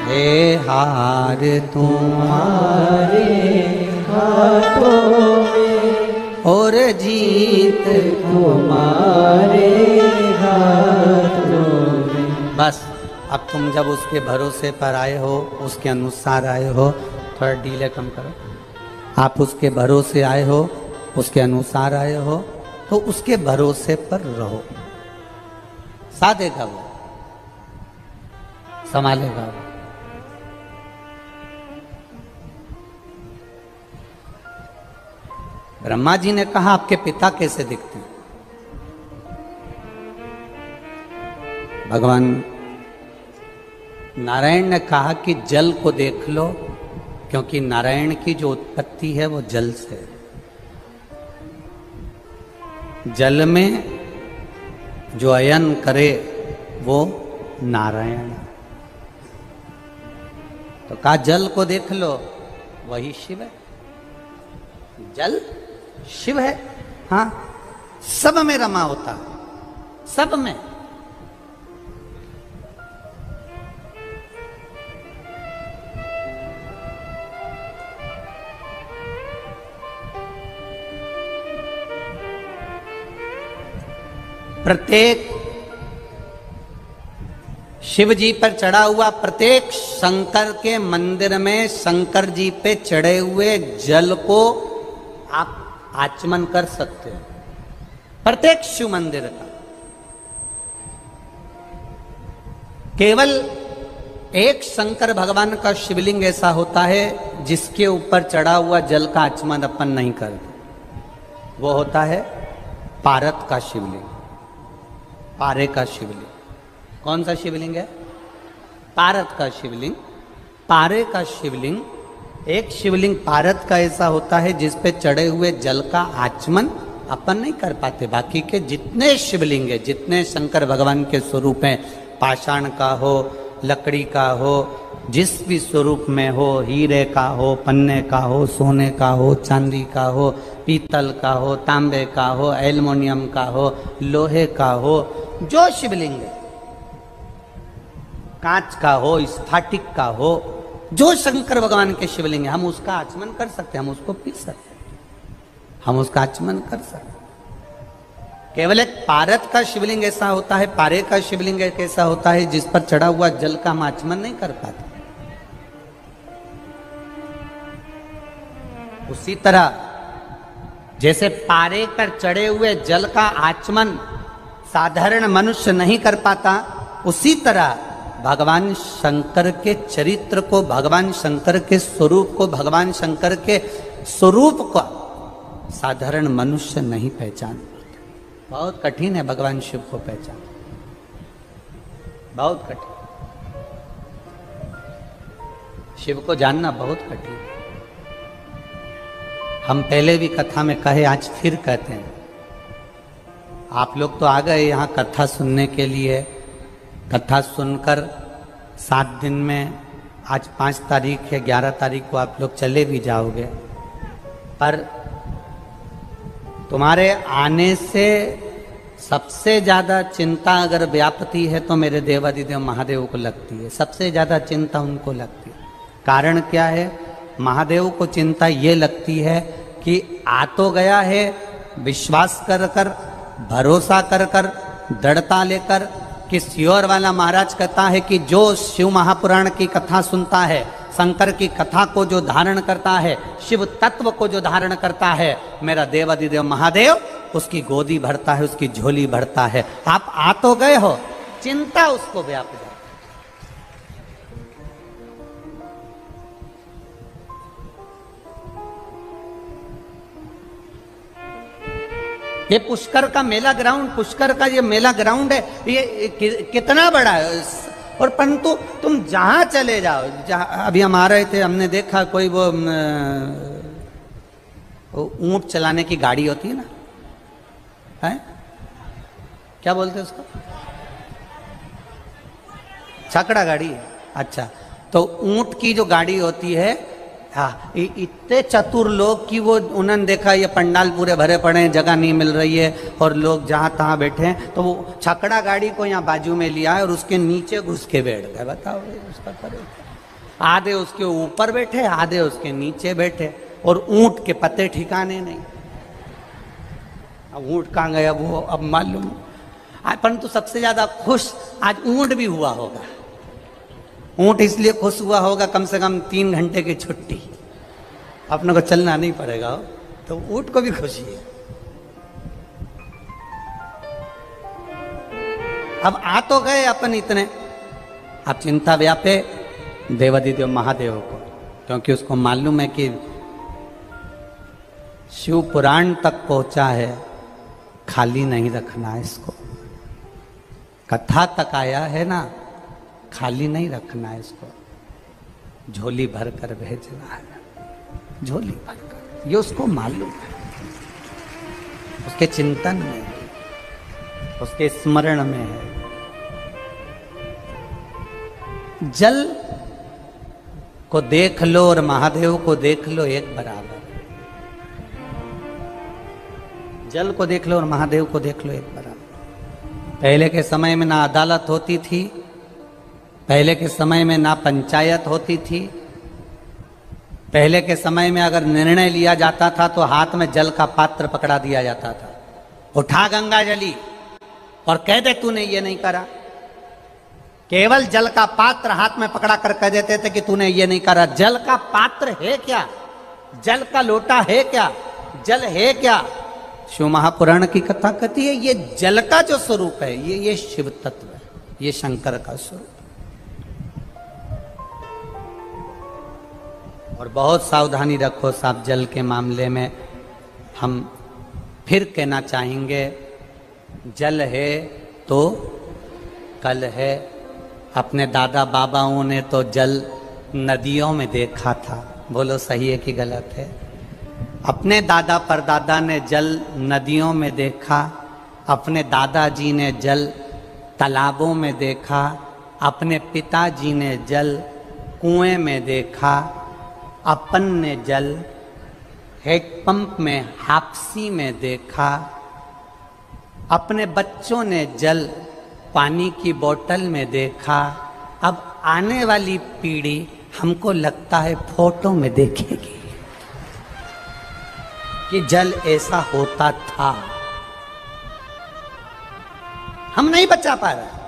हे हार तुम्हारे हाथों में और जीत तुम्हारे हाथों में। बस अब तुम जब उसके भरोसे पर आए हो, उसके अनुसार आए हो, थोड़ा डीले कम करो। आप उसके भरोसे आए हो, उसके अनुसार आए हो, तो उसके भरोसे पर रहो। साथ देगा वो, संभालेगा वो। ब्रह्मा जी ने कहा आपके पिता कैसे दिखते हैं? भगवान नारायण ने कहा कि जल को देख लो, क्योंकि नारायण की जो उत्पत्ति है वो जल से। जल में जो अयन करे वो नारायण। तो कहा जल को देख लो, वही शिव है। जल शिव है। हाँ, सब में रमा होता है, सब में। प्रत्येक शिव जी पर चढ़ा हुआ, प्रत्येक शंकर के मंदिर में शंकर जी पे चढ़े हुए जल को आप आचमन कर सकते हो, प्रत्येक शिव मंदिर का। केवल एक शंकर भगवान का शिवलिंग ऐसा होता है जिसके ऊपर चढ़ा हुआ जल का आचमन अपन नहीं करते, वो होता है पारत का शिवलिंग, पारे का शिवलिंग। कौन सा शिवलिंग है? पारत का शिवलिंग। पारे का शिवलिंग, एक शिवलिंग पारत का ऐसा होता है जिस पे चढ़े हुए जल का आचमन अपन नहीं कर पाते। बाकी के जितने शिवलिंग है, जितने शंकर भगवान के स्वरूप हैं, पाषाण का हो, लकड़ी का हो, जिस भी स्वरूप में हो, हीरे का हो, पन्ने का हो, सोने का हो, चांदी का हो, पीतल का हो, तांबे का हो, एल्युमिनियम का हो, लोहे का हो, जो शिवलिंग है, कांच का हो, स्फटिक का हो, जो शंकर भगवान के शिवलिंग है, हम उसका आचमन कर सकते हैं, हम उसको पी सकते हैं, हम उसका आचमन कर सकते हैं। केवल एक पारत का शिवलिंग ऐसा होता है, पारे का शिवलिंग एक ऐसा होता है जिस पर चढ़ा हुआ जल का हम आचमन नहीं कर पाते। उसी तरह जैसे पारे पर चढ़े हुए जल का आचमन साधारण मनुष्य नहीं कर पाता, उसी तरह भगवान शंकर के चरित्र को, भगवान शंकर के स्वरूप को, भगवान शंकर के स्वरूप को साधारण मनुष्य नहीं पहचान पाता। बहुत कठिन है भगवान शिव को पहचान, बहुत कठिन। शिव को जानना बहुत कठिन है। हम पहले भी कथा में कहे, आज फिर कहते हैं। आप लोग तो आ गए यहाँ कथा सुनने के लिए। कथा सुनकर 7 दिन में, आज 5 तारीख है, 11 तारीख को आप लोग चले भी जाओगे, पर तुम्हारे आने से सबसे ज्यादा चिंता अगर व्यापती है तो मेरे देवादिदेव महादेव को लगती है। सबसे ज्यादा चिंता उनको लगती है। कारण क्या है? महादेव को चिंता ये लगती है कि आ तो गया है, विश्वास कर कर, भरोसा कर कर, दृढ़ता लेकर, कि सियोर वाला महाराज कहता है कि जो शिव महापुराण की कथा सुनता है, शंकर की कथा को जो धारण करता है, शिव तत्व को जो धारण करता है, मेरा देवादिदेव महादेव उसकी गोदी भरता है, उसकी झोली भरता है। आप आ तो गए हो, चिंता उसको व्याप जाए। ये पुष्कर का मेला ग्राउंड, पुष्कर का ये मेला ग्राउंड है, ये कितना बड़ा है। और परंतु तुम जहां चले जाओ, जहां अभी हम आ रहे थे, हमने देखा कोई वो ऊंट चलाने की गाड़ी होती है ना, है क्या बोलते हैं उसको? छकड़ा गाड़ी है। अच्छा, तो ऊंट की जो गाड़ी होती है, हाँ, इतने चतुर लोग कि वो उन्होंने देखा ये पंडाल पूरे भरे पड़े हैं, जगह नहीं मिल रही है और लोग जहाँ तहाँ बैठे हैं, तो वो छकड़ा गाड़ी को यहाँ बाजू में लिया है और उसके नीचे घुस के बैठ गए। बताओ उसका करे, आधे उसके ऊपर बैठे, आधे उसके नीचे बैठे, और ऊंट के पत्ते ठिकाने नहीं। अब ऊंट कहाँ गया वो अब मालूम। परंतु सबसे ज्यादा खुश आज ऊंट भी हुआ होगा। ऊंट इसलिए खुश हुआ होगा, कम से कम 3 घंटे की छुट्टी, अपने को चलना नहीं पड़ेगा, तो ऊंट को भी खुशी है। अब आ तो गए अपन इतने, अब चिंता व्यापे देवाधिदेव महादेव को, क्योंकि उसको मालूम है कि शिव पुराण तक पहुंचा है, खाली नहीं रखना है इसको। कथा तक आया है ना, खाली नहीं रखना है इसको, झोली भर कर भेजना है, झोली भर कर। ये उसको मालूम है, उसके चिंतन में है, उसके स्मरण में है। जल को देख लो और महादेव को देख लो, एक बराबर। जल को देख लो और महादेव को देख लो, एक बराबर। पहले के समय में ना अदालत होती थी, पहले के समय में ना पंचायत होती थी। पहले के समय में अगर निर्णय लिया जाता था तो हाथ में जल का पात्र पकड़ा दिया जाता था, उठा गंगा जली और कह दे तूने ये नहीं करा। केवल जल का पात्र हाथ में पकड़ा कर कह देते थे कि तूने ये नहीं करा। जल का पात्र है क्या, जल का लोटा है क्या, जल है क्या? शिव महापुराण की कथा कहती है ये जल का जो स्वरूप है, ये शिव तत्व है, ये शंकर का स्वरूप। और बहुत सावधानी रखो साहब जल के मामले में। हम फिर कहना चाहेंगे, जल है तो कल है। अपने दादा बाबाओं ने तो जल नदियों में देखा था, बोलो सही है कि गलत है? अपने दादा परदादा ने जल नदियों में देखा, अपने दादाजी ने जल तालाबों में देखा, अपने पिताजी ने जल कुएं में देखा, अपन ने जल हैंडपंप में हापसी में देखा, अपने बच्चों ने जल पानी की बोतल में देखा। अब आने वाली पीढ़ी हमको लगता है फोटो में देखेगी कि जल ऐसा होता था। हम नहीं बचा पा रहे।